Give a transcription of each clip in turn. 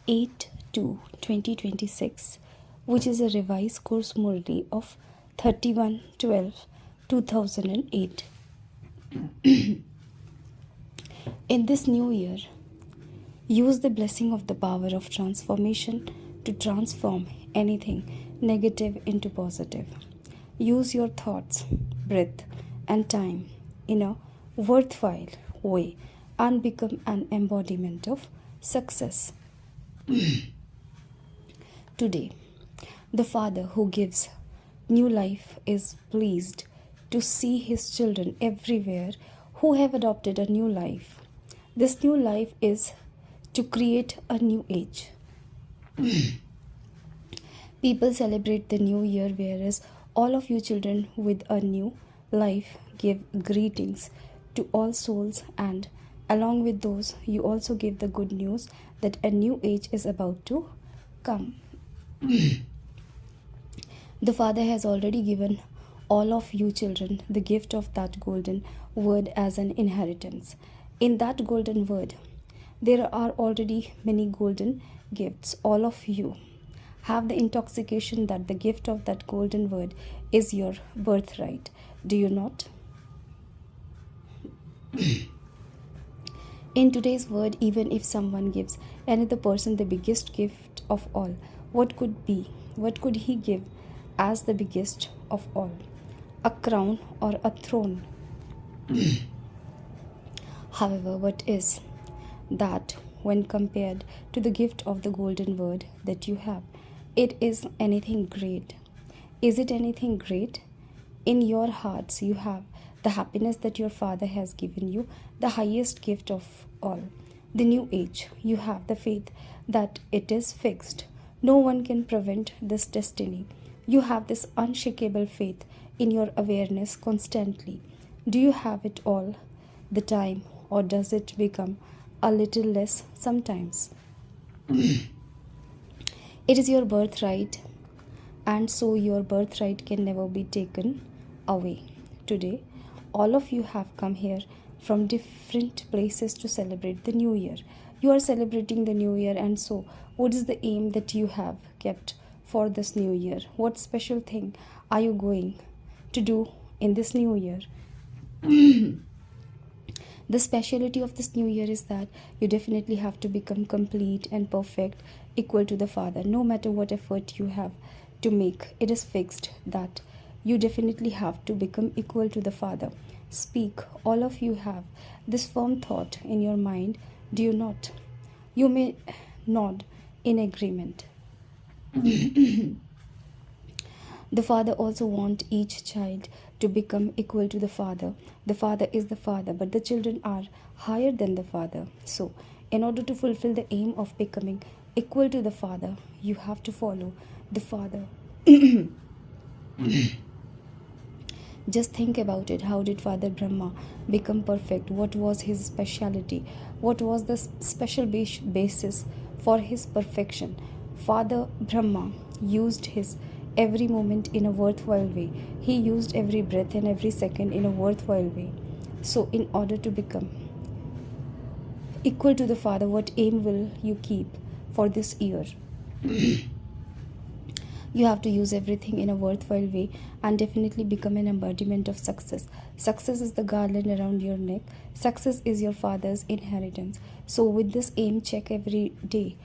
8/2/2026, which is a revised course Murli of 31/12/2008. In this new year, use the blessing of the power of transformation to transform anything negative into positive. Use your thoughts, breath, and time in a worthwhile way and become an embodiment of success. Today, the Father who gives new life is pleased to see his children everywhere who have adopted a new life. This new life is to create a new age. People celebrate the new year, whereas all of you children with a new life give greetings to all souls, and along with those, you also give the good news that a new age is about to come. The Father has already given all of you children the gift of that golden word as an inheritance. In that golden word, there are already many golden gifts. All of you have the intoxication that the gift of that golden word is your birthright. Do you not? In today's word, even if someone gives another person the biggest gift of all, what could he give as the biggest of all? A crown or a throne? However, what is that when compared to the gift of the golden word that you have? It is anything great. Is it anything great? In your hearts, you have the happiness that your Father has given you, the highest gift of all, the new age. You have the faith that it is fixed. No one can prevent this destiny. You have this unshakable faith in your awareness constantly. Do you have it all the time, or does it become a little less sometimes? It is your birthright, and so your birthright can never be taken away. Today, all of you have come here from different places to celebrate the new year. You are celebrating the new year, and so what is the aim that you have kept for this new year? What special thing are you going to do in this new year? The speciality of this new year is that you definitely have to become complete and perfect, equal to the Father. No matter what effort you have to make, it is fixed that you definitely have to become equal to the Father. Speak. All of you have this firm thought in your mind, do you not? You may nod in agreement. The Father also wants each child to become equal to the Father. The Father is the Father, but the children are higher than the Father. So, in order to fulfill the aim of becoming equal to the Father, you have to follow the Father. Just think about it. How did Father Brahma become perfect? What was his speciality? What was the special basis for his perfection? Father Brahma used his every moment in a worthwhile way. He used every breath and every second in a worthwhile way. So, in order to become equal to the Father, what aim will you keep for this year? You have to use everything in a worthwhile way and definitely become an embodiment of success. Success is the garland around your neck. Success is your Father's inheritance. So with this aim, check every day.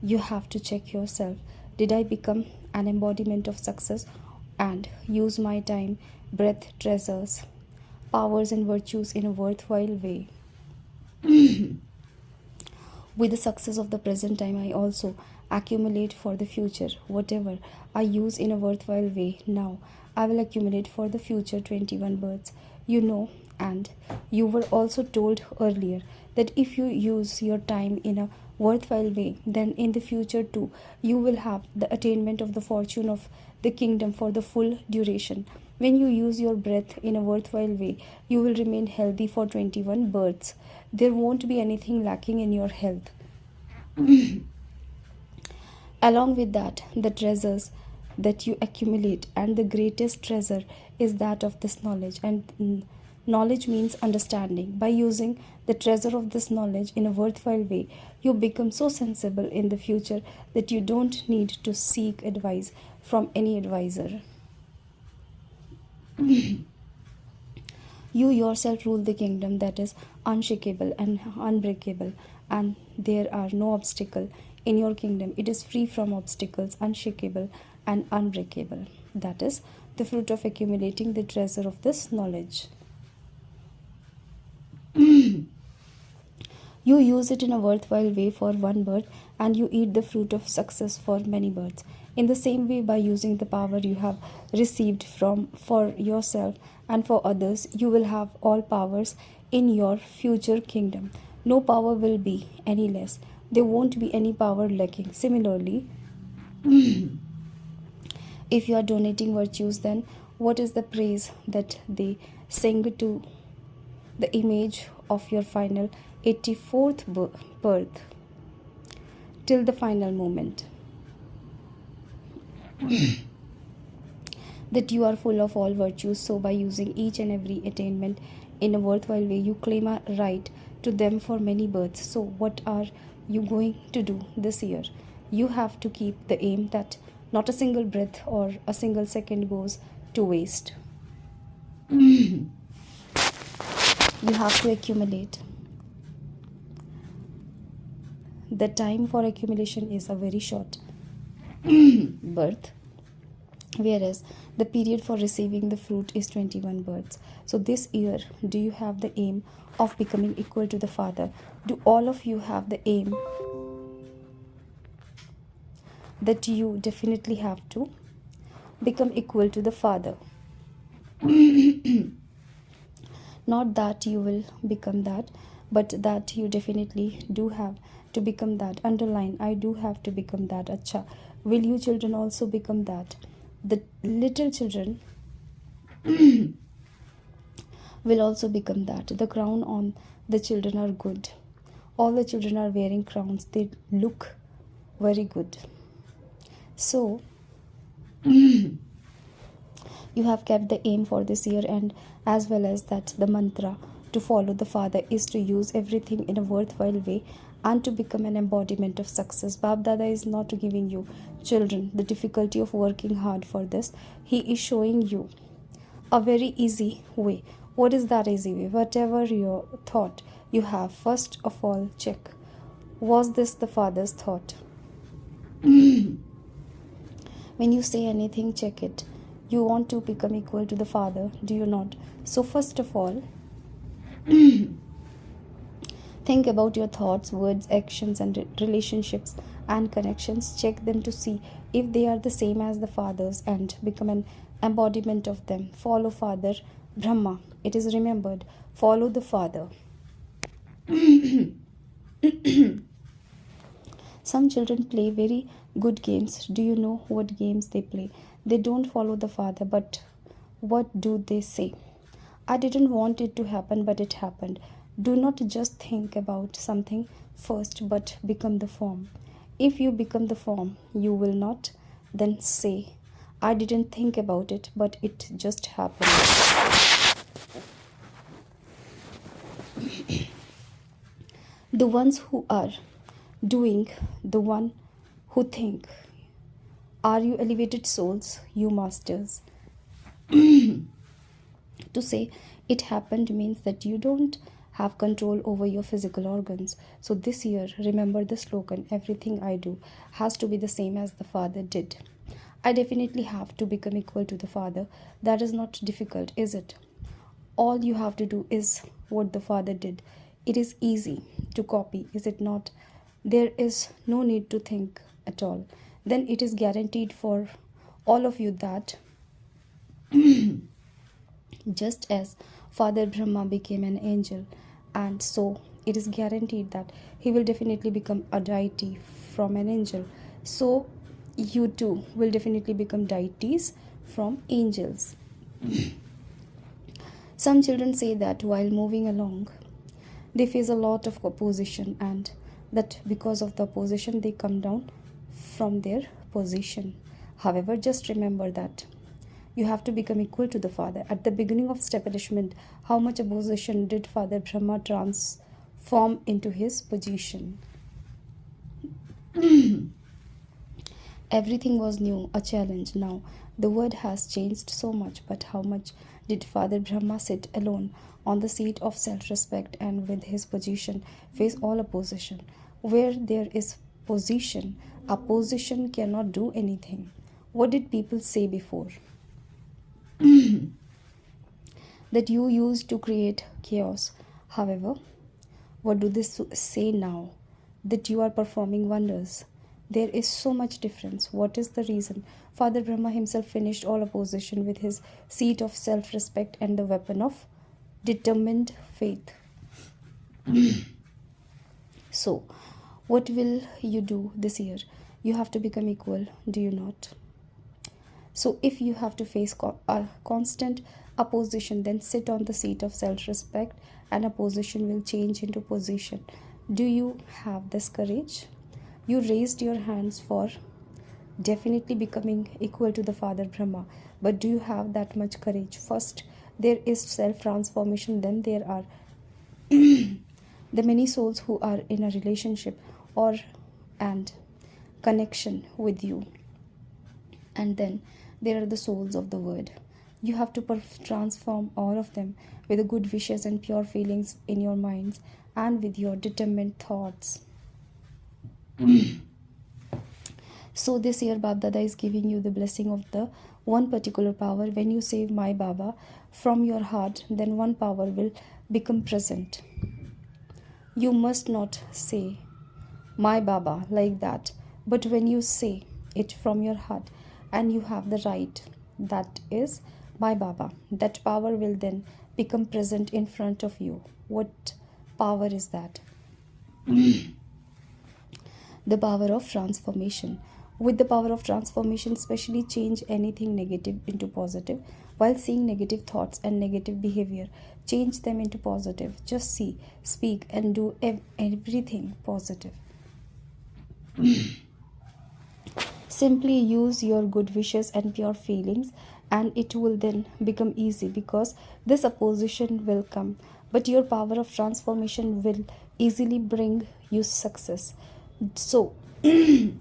You have to check yourself. Did I become an embodiment of success and use my time, breath, treasures, powers and virtues in a worthwhile way? With the success of the present time, I also accumulate for the future. Whatever I use in a worthwhile way now, I will accumulate for the future 21 births. You know, and you were also told earlier that if you use your time in a worthwhile way, then in the future too, you will have the attainment of the fortune of the kingdom for the full duration. When you use your breath in a worthwhile way, you will remain healthy for 21 births. There won't be anything lacking in your health. Along with that, the treasures that you accumulate, and the greatest treasure is that of this knowledge, and Knowledge means understanding. By using the treasure of this knowledge in a worthwhile way, you become so sensible in the future that you don't need to seek advice from any advisor. You yourself rule the kingdom that is unshakable and unbreakable, and there are no obstacles in your kingdom. It is free from obstacles, unshakable and unbreakable. That is the fruit of accumulating the treasure of this knowledge. You use it in a worthwhile way for one bird, and you eat the fruit of success for many birds. In the same way, by using the power you have received for yourself and for others, you will have all powers in your future kingdom. No power will be any less. There won't be any power lacking. Similarly, if you are donating virtues, then what is the praise that they sing to the image of your final 84th birth till the final moment? That you are full of all virtues. So by using each and every attainment in a worthwhile way, you claim a right to them for many births. So what are you going to do this year? You have to keep the aim that not a single breath or a single second goes to waste. You have to accumulate. The time for accumulation is a very short birth, whereas the period for receiving the fruit is 21 births. So this year, do you have the aim of becoming equal to the Father? Do all of you have the aim that you definitely have to become equal to the Father? Not that you will become that, but that you definitely do have to become that. Underline, I do have to become that. Acha. Will you children also become that? The little children will also become that. The crown on the children are good. All the children are wearing crowns. They look very good. So, you have kept the aim for this year, and as well as that the mantra to follow the Father is to use everything in a worthwhile way and to become an embodiment of success. Bab Dada is not giving you children the difficulty of working hard for this. He is showing you a very easy way. What is that easy way? Whatever your thought you have, first of all check, was this the Father's thought? When you say anything, check it. You want to become equal to the Father, do you not? So first of all, think about your thoughts, words, actions and relationships and connections. Check them to see if they are the same as the Father's and become an embodiment of them. Follow Father Brahma. It is remembered. Follow the Father. Some children play very good games. Do you know what games they play? They don't follow the Father, but what do they say? I didn't want it to happen, but it happened. Do not just think about something first, but become the form. If you become the form, you will not then say, I didn't think about it, but it just happened. The ones who are doing, the one who think. Are you elevated souls, you masters? To say it happened means that you don't have control over your physical organs. So this year, remember the slogan, everything I do has to be the same as the Father did. I definitely have to become equal to the Father. That is not difficult, is it? All you have to do is what the Father did. It is easy to copy, is it not? There is no need to think at all. Then it is guaranteed for all of you that just as Father Brahma became an angel, and so it is guaranteed that he will definitely become a deity from an angel. So you too will definitely become deities from angels. Some children say that while moving along, they face a lot of opposition, and that because of the opposition, they come down from their position. However, just remember that You have to become equal to the Father. At the beginning of establishment, how much opposition did Father Brahma transform into his position? Everything was new, a challenge. Now, the world has changed so much, but how much did Father Brahma sit alone on the seat of self-respect and with his position face all opposition? Where there is position, opposition cannot do anything. What did people say before? That you used to create chaos. However, what do they say now? That you are performing wonders. There is so much difference. What is the reason? Father Brahma himself finished all opposition with his seat of self-respect and the weapon of determined faith. So, what will you do this year? You have to become equal, do you not? So, if you have to face constant opposition, then sit on the seat of self-respect and opposition will change into position. Do you have this courage? You raised your hands for definitely becoming equal to the Father Brahma, but do you have that much courage? First, there is self-transformation, then there are the many souls who are in a relationship and connection with you, and then there are the souls of the world. You have to transform all of them with the good wishes and pure feelings in your minds and with your determined thoughts. So this year Bab Dada is giving you the blessing of the one particular power. When you say my Baba from your heart, then one power will become present. You must not say my Baba like that, but when you say it from your heart and you have the right, that is my Baba, that power will then become present in front of you. What power is that? The power of transformation. With the power of transformation, especially change anything negative into positive. While seeing negative thoughts and negative behavior, change them into positive. Just see, speak and do everything positive. Simply use your good wishes and pure feelings and it will then become easy, because this opposition will come, but your power of transformation will easily bring you success. So, did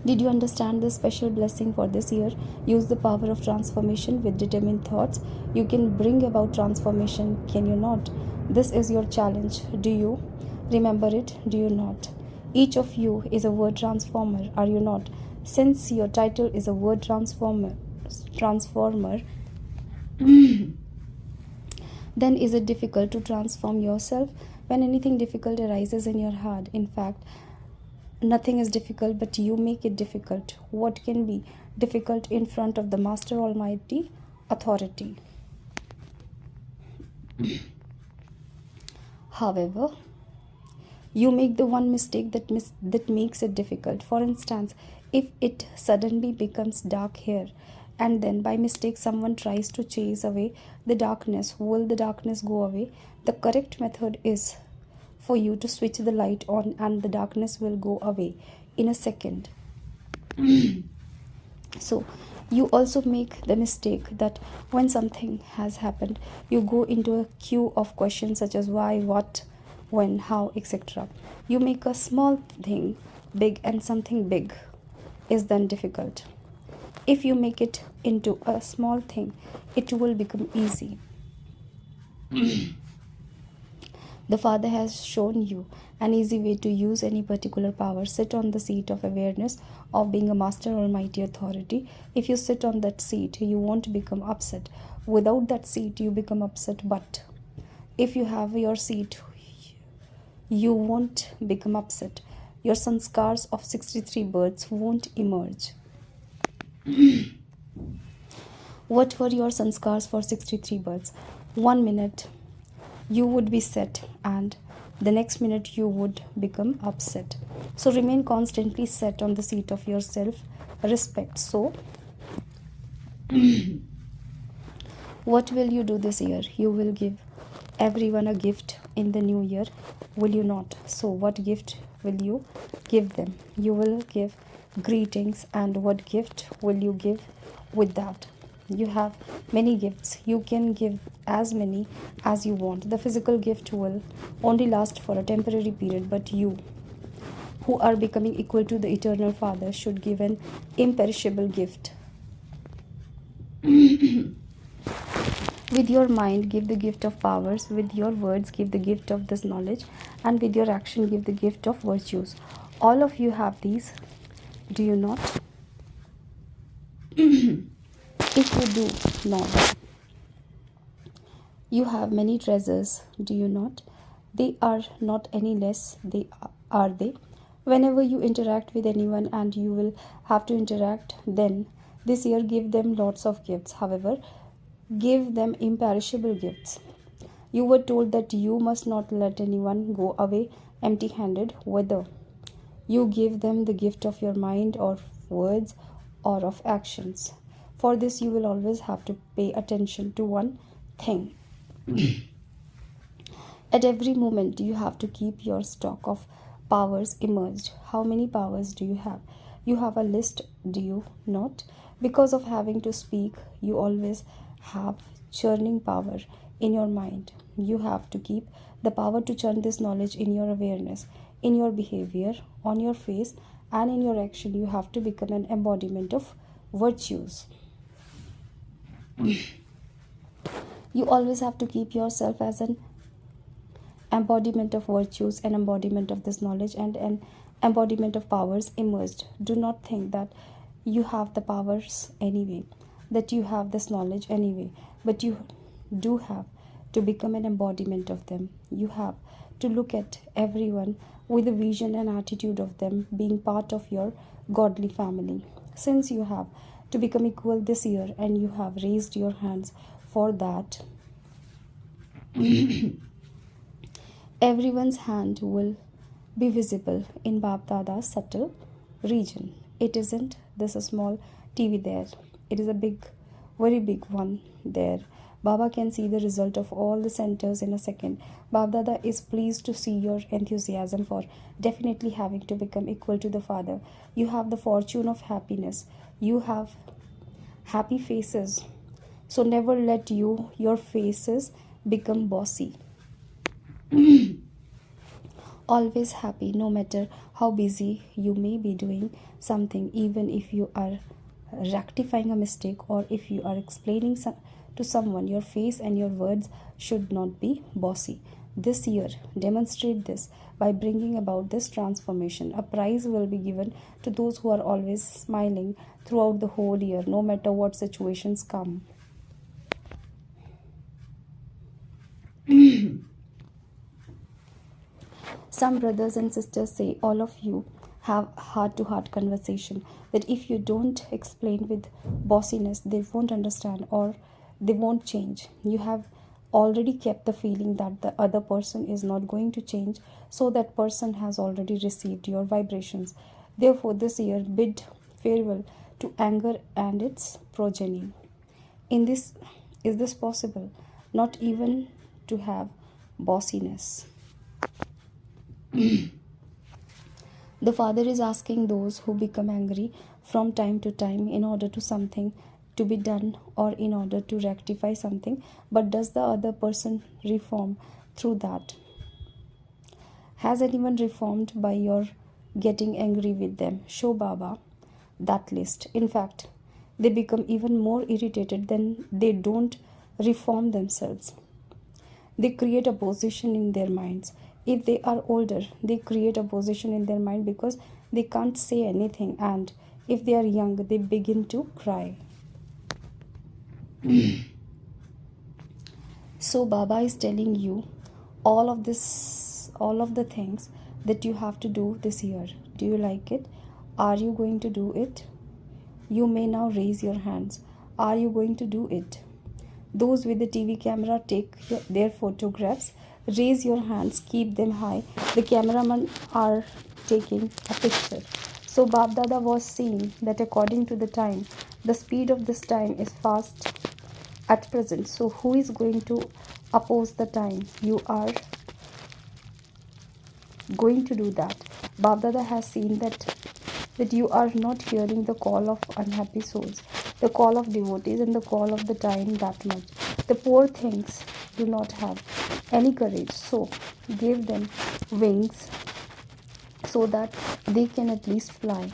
you understand the special blessing for this year? Use the power of transformation with determined thoughts. You can bring about transformation, can you not? This is your challenge. Do you remember it? Do you not? Each of you is a word transformer, are you not? Since your title is a word transformer, then is it difficult to transform yourself? When anything difficult arises in your heart, in fact, nothing is difficult, but you make it difficult. What can be difficult in front of the Master Almighty authority? However, you make the one mistake that makes it difficult. For instance, if it suddenly becomes dark here, and then by mistake someone tries to chase away the darkness, will the darkness go away? The correct method is for you to switch the light on and the darkness will go away in a second. So you also make the mistake that when something has happened, you go into a queue of questions such as why, what, when, how, etc. You make a small thing big, and something big is then difficult. If you make it into a small thing, it will become easy. The Father has shown you an easy way to use any particular power. Sit on the seat of awareness of being a Master Almighty authority. If you sit on that seat, you won't become upset. Without that seat, you become upset. But if you have your seat, you won't become upset. Your sanskars of 63 births won't emerge. What were your sanskars for 63 births? 1 minute you would be set, and the next minute you would become upset. So remain constantly set on the seat of your self-respect. So, what will you do this year? You will give everyone a gift in the new year, will you not? So what gift will you give them? You will give greetings, and what gift will you give with that? You have many gifts. You can give as many as you want. The physical gift will only last for a temporary period, but you, who are becoming equal to the eternal Father, should give an imperishable gift. With your mind, give the gift of powers. With your words, give the gift of this knowledge. And with your action, give the gift of virtues. All of you have these, do you not? If you do not, you have many treasures, do you not? They are not any less, are they? Whenever you interact with anyone, and you will have to interact, then this year give them lots of gifts. However, give them imperishable gifts. You were told that you must not let anyone go away empty-handed, whether you give them the gift of your mind or words or of actions. For this, you will always have to pay attention to one thing. At every moment, you have to keep your stock of powers immersed. How many powers do you have? You have a list, do you not? Because of having to speak, you always have churning power in your mind. You have to keep the power to churn this knowledge in your awareness, in your behavior, on your face, and in your action. You have to become an embodiment of virtues. You always have to keep yourself as an embodiment of virtues, an embodiment of this knowledge, and an embodiment of powers immersed. Do not think that you have the powers anyway, that you have this knowledge anyway, but you do have to become an embodiment of them. You have to look at everyone with a vision and attitude of them being part of your godly family. Since you have to become equal this year, and you have raised your hands for that, everyone's hand will be visible in Bab Dada's subtle region. It isn't this a small TV there. It is a big, very big one there. Baba can see the result of all the centers in a second. Bab Dada is pleased to see your enthusiasm for definitely having to become equal to the Father. You have the fortune of happiness. You have happy faces. So never let your faces become bossy. Always happy, no matter how busy you may be doing something, even if you are rectifying a mistake or if you are explaining to someone, your face and your words should not be bossy. This year, demonstrate this by bringing about this transformation. A prize will be given to those who are always smiling throughout the whole year, no matter what situations come. Some brothers and sisters say all of you have heart-to-heart conversation, that if you don't explain with bossiness, they won't understand or they won't change. You have already kept the feeling that the other person is not going to change, so that person has already received your vibrations. Therefore, this year bid farewell to anger and its progeny. Is this possible? Not even to have bossiness. The Father is asking those who become angry from time to time in order to something to be done or in order to rectify something, but does the other person reform through that? Has anyone reformed by your getting angry with them? Show Baba that list. In fact, they become even more irritated than they don't reform themselves. They create a position in their minds. If they are older, they create a position in their mind because they can't say anything, and if they are young, they begin to cry. So Baba is telling you all of the things that you have to do this year. Do you like it? Are you going to do it? You may now raise your hands. Are you going to do it? Those with the TV camera, take their photographs. Raise your hands, keep them high. The cameramen are taking a picture. So Bab Dada was seeing that according to the time, the speed of this time is fast at present. So who is going to oppose the time? You are going to do that. Bab Dada has seen that that you are not hearing the call of unhappy souls, the call of devotees, and the call of the time that much. The poor things do not have any courage, so give them wings so that they can at least fly.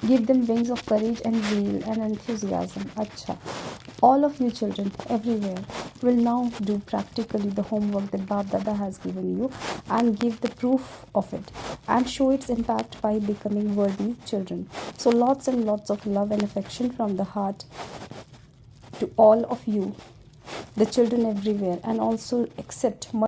Give them wings of courage and zeal and enthusiasm. Acha. All of you children everywhere will now do practically the homework that Bab Dada has given you and give the proof of it and show its impact by becoming worthy children. So lots and lots of love and affection from the heart to all of you, the children everywhere, and also accept